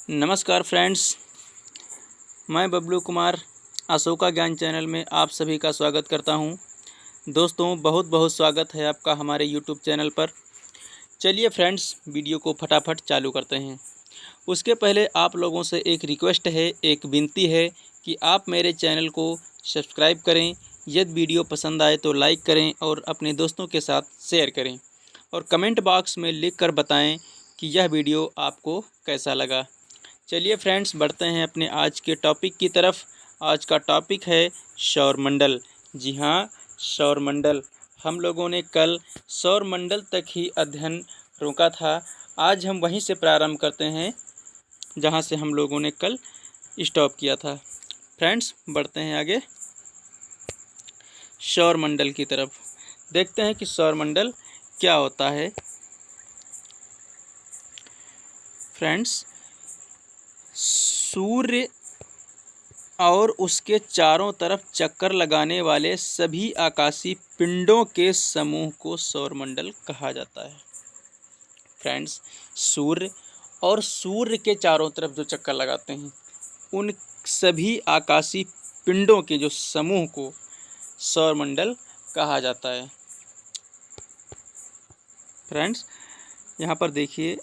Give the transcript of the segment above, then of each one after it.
नमस्कार फ्रेंड्स, मैं बबलू कुमार अशोका ज्ञान चैनल में आप सभी का स्वागत करता हूं। दोस्तों, बहुत बहुत स्वागत है आपका हमारे यूट्यूब चैनल पर। चलिए फ्रेंड्स, वीडियो को फटाफट चालू करते हैं। उसके पहले आप लोगों से एक रिक्वेस्ट है, एक विनती है कि आप मेरे चैनल को सब्सक्राइब करें। यदि वीडियो पसंद आए तो लाइक करें और अपने दोस्तों के साथ शेयर करें और कमेंट बॉक्स में लिख कर बताएँ कि यह वीडियो आपको कैसा लगा। चलिए फ्रेंड्स, बढ़ते हैं अपने आज के टॉपिक की तरफ। आज का टॉपिक है सौरमंडल। जी हाँ, सौरमंडल। हम लोगों ने कल सौरमंडल तक ही अध्ययन रोका था। आज हम वहीं से प्रारंभ करते हैं जहां से हम लोगों ने कल स्टॉप किया था। फ्रेंड्स, बढ़ते हैं आगे सौरमंडल की तरफ। देखते हैं कि सौरमंडल क्या होता है। फ्रेंड्स, सूर्य और उसके चारों तरफ चक्कर लगाने वाले सभी आकाशीय पिंडों के समूह को सौरमंडल कहा जाता है। फ्रेंड्स, सूर्य और सूर्य के चारों तरफ जो चक्कर लगाते हैं उन सभी आकाशीय पिंडों के जो समूह को सौरमंडल कहा जाता है। फ्रेंड्स, यहाँ पर देखिए,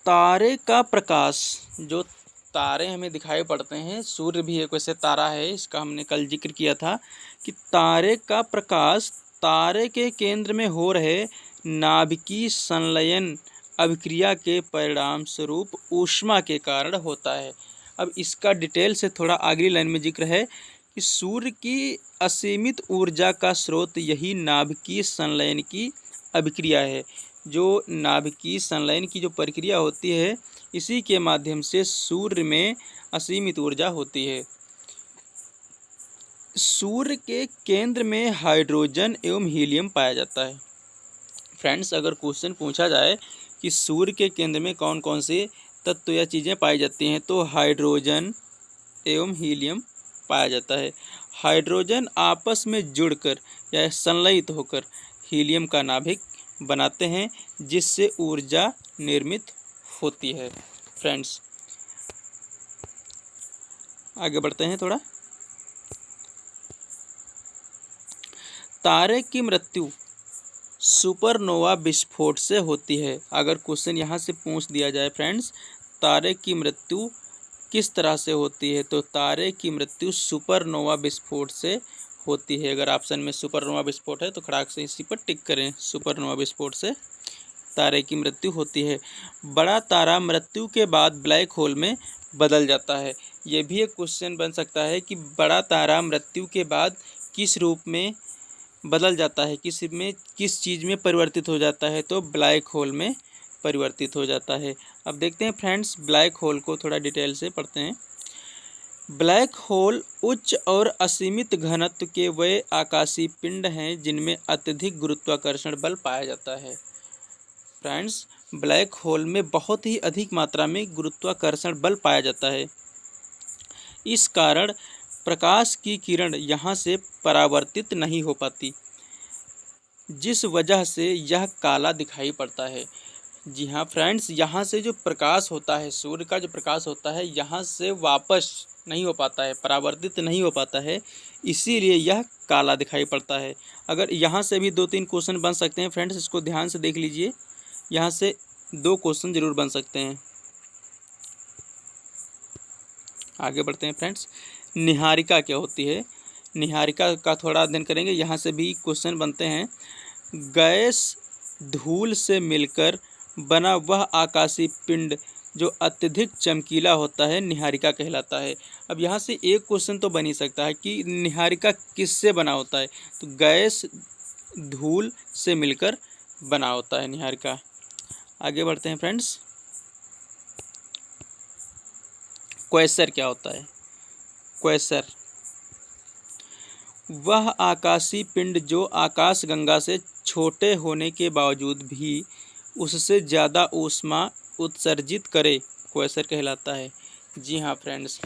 तारे का प्रकाश, जो तारे हमें दिखाई पड़ते हैं, सूर्य भी एक वैसे तारा है, इसका हमने कल जिक्र किया था कि तारे का प्रकाश तारे के केंद्र में हो रहे नाभिकीय संलयन अभिक्रिया के परिणाम स्वरूप ऊष्मा के कारण होता है। अब इसका डिटेल से थोड़ा अगली लाइन में जिक्र है कि सूर्य की असीमित ऊर्जा का स्रोत यही नाभिकीय संलयन की अभिक्रिया है। जो नाभिकीय संलयन की जो प्रक्रिया होती है, इसी के माध्यम से सूर्य में असीमित ऊर्जा होती है। सूर्य के केंद्र में हाइड्रोजन एवं हीलियम पाया जाता है। फ्रेंड्स, अगर क्वेश्चन पूछा जाए कि सूर्य के केंद्र में कौन कौन से तत्व या चीज़ें पाई जाती हैं, तो हाइड्रोजन एवं हीलियम पाया जाता है। हाइड्रोजन आपस में जुड़कर या संलयित होकर हीलियम का नाभिक बनाते हैं, जिससे ऊर्जा निर्मित होती है। फ्रेंड्स, आगे बढ़ते हैं थोड़ा। तारे की मृत्यु सुपरनोवा विस्फोट से होती है। अगर क्वेश्चन यहाँ से पूछ दिया जाए फ्रेंड्स, तारे की मृत्यु किस तरह से होती है, तो तारे की मृत्यु सुपरनोवा विस्फोट से होती है। अगर ऑप्शन में सुपरनोवा विस्फोट है तो खड़ाक से इसी पर टिक करें। सुपरनोवा विस्फोट से तारे की मृत्यु होती है। बड़ा तारा मृत्यु के बाद ब्लैक होल में बदल जाता है। ये भी एक क्वेश्चन बन सकता है कि बड़ा तारा मृत्यु के बाद किस रूप में बदल जाता है, किस चीज़ में परिवर्तित हो जाता है, तो ब्लैक होल में परिवर्तित हो जाता है। अब देखते हैं फ्रेंड्स, ब्लैक होल को थोड़ा डिटेल से पढ़ते हैं। ब्लैक होल उच्च और असीमित घनत्व के वे आकाशीय पिंड हैं जिनमें अत्यधिक गुरुत्वाकर्षण बल पाया जाता है। फ्रेंड्स, ब्लैक होल में बहुत ही अधिक मात्रा में गुरुत्वाकर्षण बल पाया जाता है। इस कारण प्रकाश की किरण यहाँ से परावर्तित नहीं हो पाती, जिस वजह से यह काला दिखाई पड़ता है। जी हाँ फ्रेंड्स, यहाँ से जो प्रकाश होता है, सूर्य का जो प्रकाश होता है, यहाँ से वापस नहीं हो पाता है, परावर्तित नहीं हो पाता है, इसीलिए यह काला दिखाई पड़ता है। अगर यहाँ से भी 2-3 क्वेश्चन बन सकते हैं फ्रेंड्स, इसको ध्यान से देख लीजिए। यहाँ से 2 क्वेश्चन जरूर बन सकते हैं। आगे बढ़ते हैं फ्रेंड्स। निहारिका क्या होती है, निहारिका का थोड़ा अध्ययन करेंगे। यहाँ से भी क्वेश्चन बनते हैं। गैस धूल से मिलकर बना वह आकाशीय पिंड जो अत्यधिक चमकीला होता है, निहारिका कहलाता है। अब यहाँ से एक क्वेश्चन तो बन ही सकता है कि निहारिका किससे बना होता है, तो गैस धूल से मिलकर बना होता है निहारिका। आगे बढ़ते हैं फ्रेंड्स। क्वेसर क्या होता है। क्वेसर वह आकाशीय पिंड जो आकाशगंगा से छोटे होने के बावजूद भी उससे ज़्यादा ऊष्मा उत्सर्जित करे, क्वेसर कहलाता है। जी हाँ फ्रेंड्स,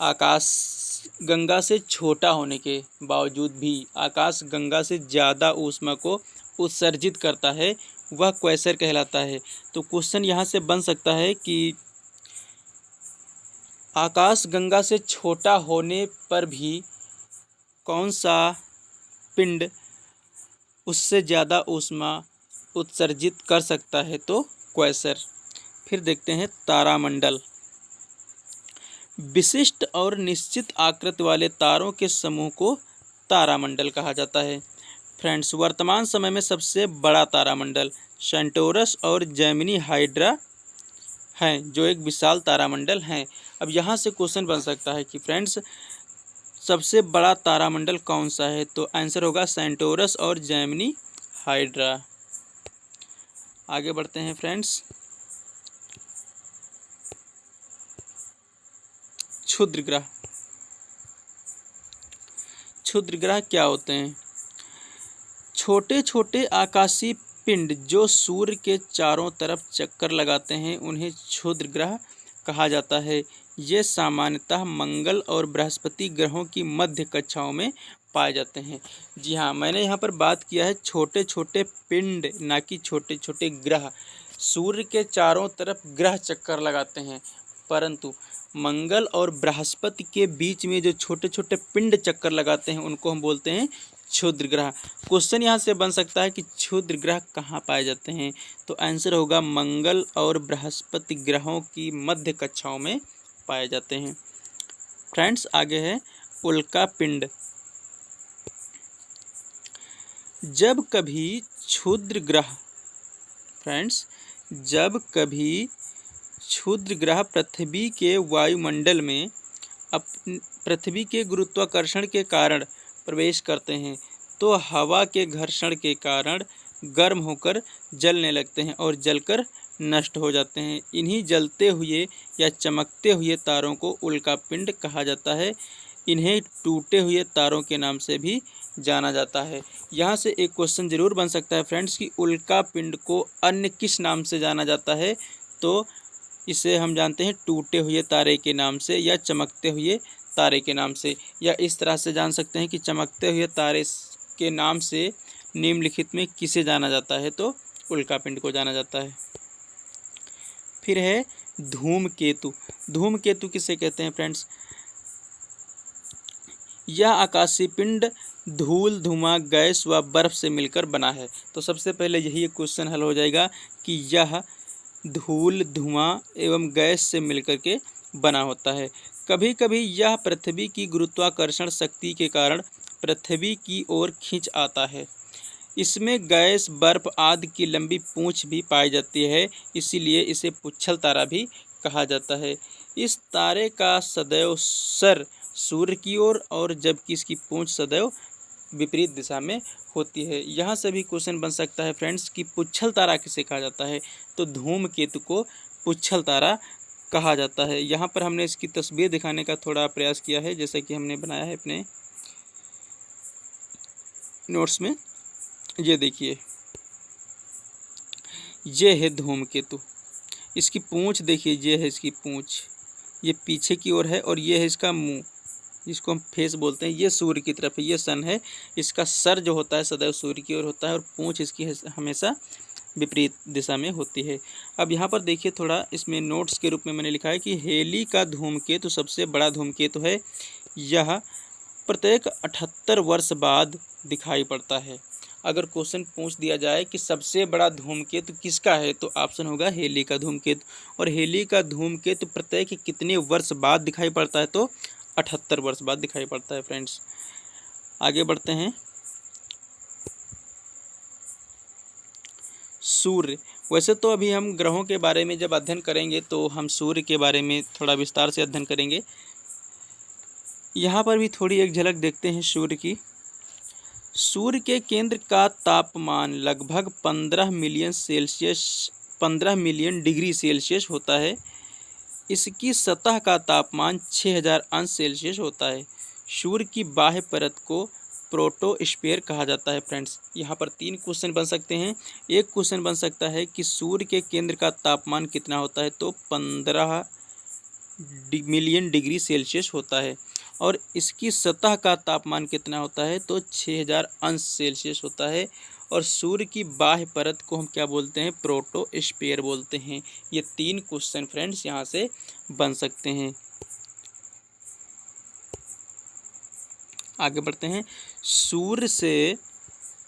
आकाशगंगा से छोटा होने के बावजूद भी आकाशगंगा से ज़्यादा ऊष्मा को उत्सर्जित करता है, वह क्वेसर कहलाता है। तो क्वेश्चन यहाँ से बन सकता है कि आकाशगंगा से छोटा होने पर भी कौन सा पिंड उससे ज़्यादा ऊष्मा उत्सर्जित कर सकता है? तो क्वेसर। फिर देखते हैं तारामंडल। विशिष्ट और निश्चित आकृति वाले तारों के समूह को तारामंडल कहा जाता है। फ्रेंड्स, वर्तमान समय में सबसे बड़ा तारामंडल सेंटोरस और जेमिनी हाइड्रा हैं, जो एक विशाल तारामंडल हैं। अब यहाँ से क्वेश्चन बन सकता है कि फ्रेंड्स, सबसे बड़ा तारामंडल कौन सा है? तो आंसर होगा सेंटोरस और जेमिनी हाइड्रा। आगे बढ़ते हैं फ्रेंड्स। क्षुद्र ग्रह। क्षुद्र ग्रह क्या होते हैं? छोटे छोटे आकाशीय पिंड जो सूर्य के चारों तरफ चक्कर लगाते हैं उन्हें क्षुद्र ग्रह कहा जाता है। ये सामान्यतः मंगल और बृहस्पति ग्रहों की मध्य कक्षाओं में पाए जाते हैं। जी हाँ, मैंने यहाँ पर बात किया है छोटे छोटे पिंड, ना कि छोटे छोटे ग्रह। सूर्य के चारों तरफ ग्रह चक्कर लगाते हैं, परंतु मंगल और बृहस्पति के बीच में जो छोटे छोटे पिंड चक्कर लगाते हैं उनको हम बोलते हैं क्षुद्र ग्रह। क्वेश्चन यहाँ से बन सकता है कि क्षुद्र ग्रह कहाँ पाए जाते हैं? तो आंसर होगा मंगल और बृहस्पति ग्रहों की मध्य कक्षाओं में पाए जाते हैं। फ्रेंड्स, आगे है उल्का पिंड। जब कभी क्षुद्र ग्रह फ्रेंड्स जब कभी क्षुद्र ग्रह पृथ्वी के वायुमंडल में पृथ्वी के गुरुत्वाकर्षण के कारण प्रवेश करते हैं तो हवा के घर्षण के कारण गर्म होकर जलने लगते हैं और जलकर नष्ट हो जाते हैं। इन्हीं जलते हुए या चमकते हुए तारों को उल्कापिंड कहा जाता है। इन्हें टूटे हुए तारों के नाम से भी जाना जाता है। यहाँ से एक क्वेश्चन जरूर बन सकता है फ्रेंड्स कि उल्कापिंड को अन्य किस नाम से जाना जाता है? तो इसे हम जानते हैं टूटे हुए तारे के नाम से या चमकते हुए तारे के नाम से, या इस तरह से जान सकते हैं कि चमकते हुए तारे के नाम से निम्नलिखित में किसे जाना जाता है? तो उल्कापिंड को जाना जाता है। फिर है धूमकेतु। धूमकेतु किसे कहते हैं फ्रेंड्स? यह आकाशीय पिंड धूल, धुआं, गैस व बर्फ से मिलकर बना है। तो सबसे पहले यही एक क्वेश्चन हल हो जाएगा कि यह धूल, धुआं एवं गैस से मिलकर के बना होता है। कभी कभी यह पृथ्वी की गुरुत्वाकर्षण शक्ति के कारण पृथ्वी की ओर खींच आता है। इसमें गैस, बर्फ आदि की लंबी पूंछ भी पाई जाती है, इसीलिए इसे पुच्छल तारा भी कहा जाता है। इस तारे का सदैव सर सूर्य की ओर और जबकि इसकी पूंछ सदैव विपरीत दिशा में होती है। यहाँ से भी क्वेश्चन बन सकता है फ्रेंड्स कि पुच्छल तारा किसे कहा जाता है? तो धूमकेतु को पुच्छल तारा कहा जाता है। यहाँ पर हमने इसकी तस्वीर दिखाने का थोड़ा प्रयास किया है, जैसे कि हमने बनाया है अपने नोट्स में। ये देखिए, ये है धूमकेतु। इसकी पूंछ देखिए, ये है इसकी पूंछ, ये पीछे की ओर है, और ये है इसका मुंह जिसको हम फेस बोलते हैं। ये सूर्य की तरफ है, ये सन है। इसका सर जो होता है सदैव सूर्य की ओर होता है और पूंछ इसकी हमेशा विपरीत दिशा में होती है। अब यहाँ पर देखिए, थोड़ा इसमें नोट्स के रूप में मैंने लिखा है कि हेली का धूमकेतु सबसे बड़ा धूमकेतु है। यह प्रत्येक 78 वर्ष बाद दिखाई पड़ता है। अगर क्वेश्चन पूछ दिया जाए कि सबसे बड़ा धूमकेतु किसका है, तो ऑप्शन होगा हेली का धूमकेतु। और हेली का धूमकेतु प्रत्येक कितने वर्ष बाद दिखाई पड़ता है? तो 78 वर्ष बाद दिखाई पड़ता है फ्रेंड्स। आगे बढ़ते हैं। सूर्य। वैसे तो अभी हम ग्रहों के बारे में जब अध्ययन करेंगे तो हम सूर्य के बारे में थोड़ा विस्तार से अध्ययन करेंगे। यहाँ पर भी थोड़ी एक झलक देखते हैं सूर्य की। सूर्य के केंद्र का तापमान लगभग 15 मिलियन डिग्री सेल्सियस होता है। इसकी सतह का तापमान 6000 अंश सेल्सियस होता है। सूर्य की बाह्य परत को प्रोटोस्फीयर कहा जाता है फ्रेंड्स। यहाँ पर 3 क्वेश्चन बन सकते हैं। एक क्वेश्चन बन सकता है कि सूर्य के केंद्र का तापमान कितना होता है? तो 15 मिलियन डिग्री सेल्सियस होता है। और इसकी सतह का तापमान कितना होता है? तो 6000 अंश सेल्सियस होता है। और सूर्य की बाह्य परत को हम क्या बोलते हैं, प्रोटोस्फीयर बोलते हैं। ये 3 क्वेश्चन फ्रेंड्स यहाँ से बन सकते हैं। आगे बढ़ते हैं। सूर्य से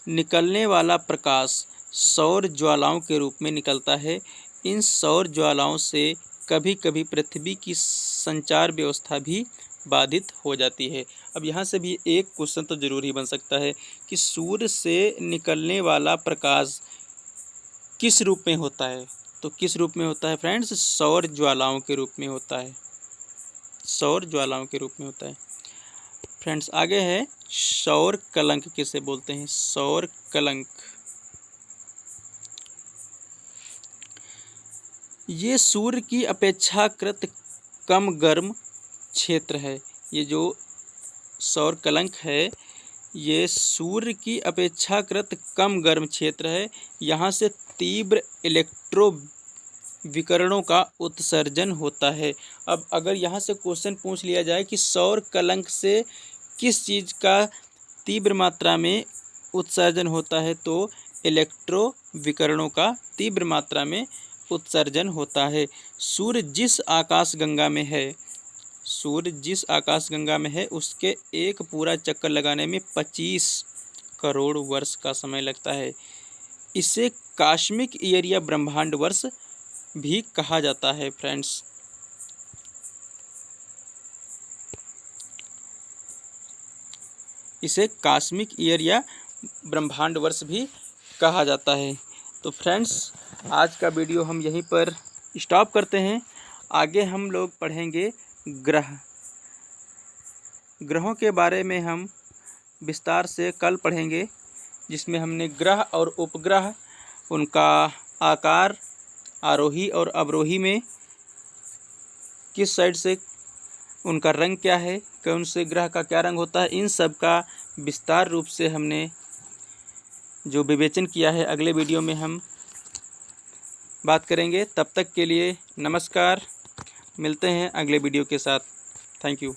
निकलने वाला प्रकाश सौर ज्वालाओं के रूप में निकलता है। इन सौर ज्वालाओं से कभी कभी पृथ्वी की संचार व्यवस्था भी बाधित हो जाती है। अब यहाँ से भी एक क्वेश्चन तो जरूर ही बन सकता है कि सूर्य से निकलने वाला प्रकाश किस रूप में होता है। तो किस रूप में होता है फ्रेंड्स, सौर ज्वालाओं के रूप में होता है, सौर ज्वालाओं के रूप में होता है। फ्रेंड्स आगे है सौर कलंक किसे बोलते हैं, सौर कलंक। ये सूर्य की अपेक्षाकृत कम गर्म क्षेत्र है। ये जो सौर कलंक है ये सूर्य की अपेक्षाकृत कम गर्म क्षेत्र है। यहाँ से तीव्र इलेक्ट्रो विकिरणों का उत्सर्जन होता है। अब अगर यहाँ से क्वेश्चन पूछ लिया जाए कि सौर कलंक से किस चीज़ का तीव्र मात्रा में उत्सर्जन होता है, तो इलेक्ट्रो विकिरणों का तीव्र मात्रा में उत्सर्जन होता है। सूर्य जिस आकाशगंगा में है, सूर्य जिस आकाशगंगा में है उसके एक पूरा चक्कर लगाने में 25 करोड़ वर्ष का समय लगता है। इसे कॉस्मिक ईयर या ब्रह्मांड वर्ष भी कहा जाता है फ्रेंड्स। इसे कॉस्मिक ईयर या ब्रह्मांड वर्ष भी कहा जाता है। तो फ्रेंड्स आज का वीडियो हम यहीं पर स्टॉप करते हैं। आगे हम लोग पढ़ेंगे ग्रहों के बारे में हम विस्तार से कल पढ़ेंगे, जिसमें हमने ग्रह और उपग्रह, उनका आकार, आरोही और अवरोही में किस साइड से उनका रंग क्या है, कौन से ग्रह का क्या रंग होता है, इन सब का विस्तार रूप से हमने जो विवेचन किया है अगले वीडियो में हम बात करेंगे। तब तक के लिए नमस्कार, मिलते हैं अगले वीडियो के साथ। Thank you.